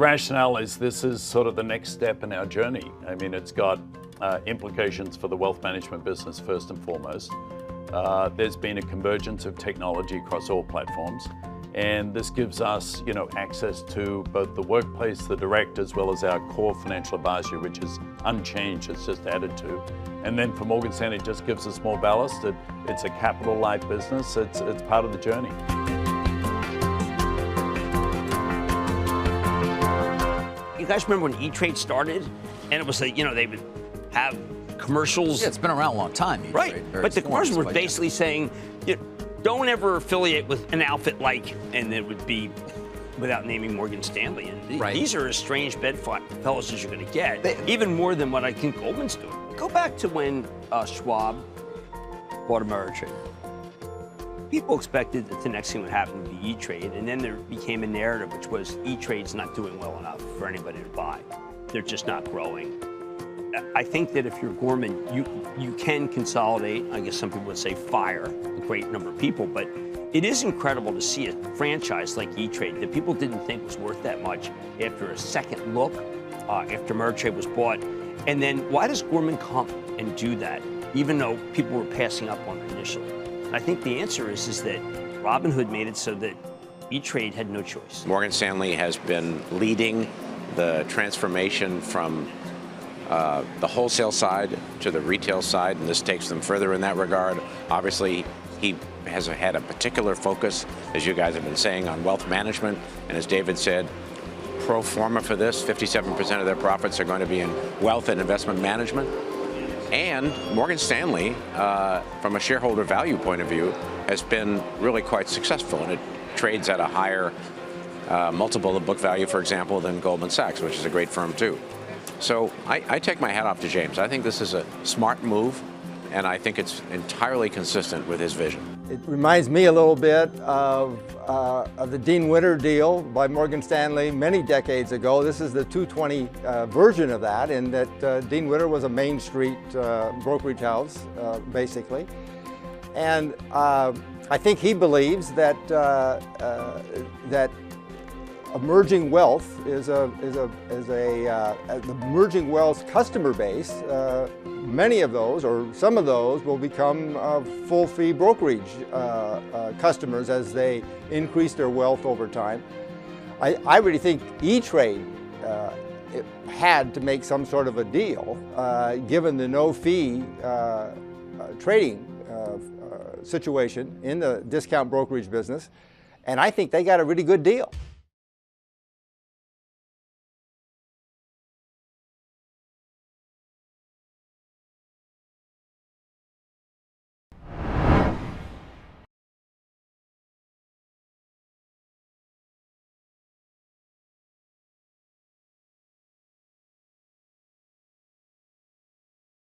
rationale is this is sort of the next step in our journey. I mean, it's got implications for the wealth management business first and foremost. There's been a convergence of technology across all platforms, and this gives us, access to both the workplace, the direct, as well as our core financial advisory, which is unchanged. It's just added to. And then for Morgan Stanley, it just gives us more ballast. It's a capital-light business. It's part of the journey. You guys remember when E-Trade started, and it was they would have commercials. Yeah, it's been around a long time. E-Trade, right, but the commercials were basically saying, don't ever affiliate with an outfit like, and it would be without naming Morgan Stanley. And these are as strange bedfellows as you're going to get, even more than what I think Goldman's doing. Go back to when Schwab bought Ameritrade. People expected that the next thing would happen would be E-Trade, and then there became a narrative which was E-Trade's not doing well enough for anybody to buy. They're just not growing. I think that if you're Gorman, you can consolidate. I guess some people would say fire a great number of people, but it is incredible to see a franchise like E-Trade that people didn't think was worth that much after a second look, after Ameritrade was bought. And then why does Gorman come and do that, even though people were passing up on it initially? And I think the answer is that Robinhood made it so that E-Trade had no choice. Morgan Stanley has been leading the transformation from the wholesale side to the retail side, and this takes them further in that regard. Obviously, he has had a particular focus, as you guys have been saying, on wealth management. And as David said, pro forma for this, 57% of their profits are going to be in wealth and investment management. And Morgan Stanley, from a shareholder value point of view, has been really quite successful, and it trades at a higher multiple of book value, for example, than Goldman Sachs, which is a great firm too. So I take my hat off to James. I think this is a smart move, and I think it's entirely consistent with his vision. It reminds me a little bit of the Dean Witter deal by Morgan Stanley many decades ago. This is the 220 version of that, in that Dean Witter was a Main Street brokerage house, basically. And I think he believes that that emerging wealth is the emerging wealth customer base. Many of those, or some of those, will become full fee brokerage customers as they increase their wealth over time. I really think E-Trade had to make some sort of a deal, given the no fee trading situation in the discount brokerage business, and I think they got a really good deal.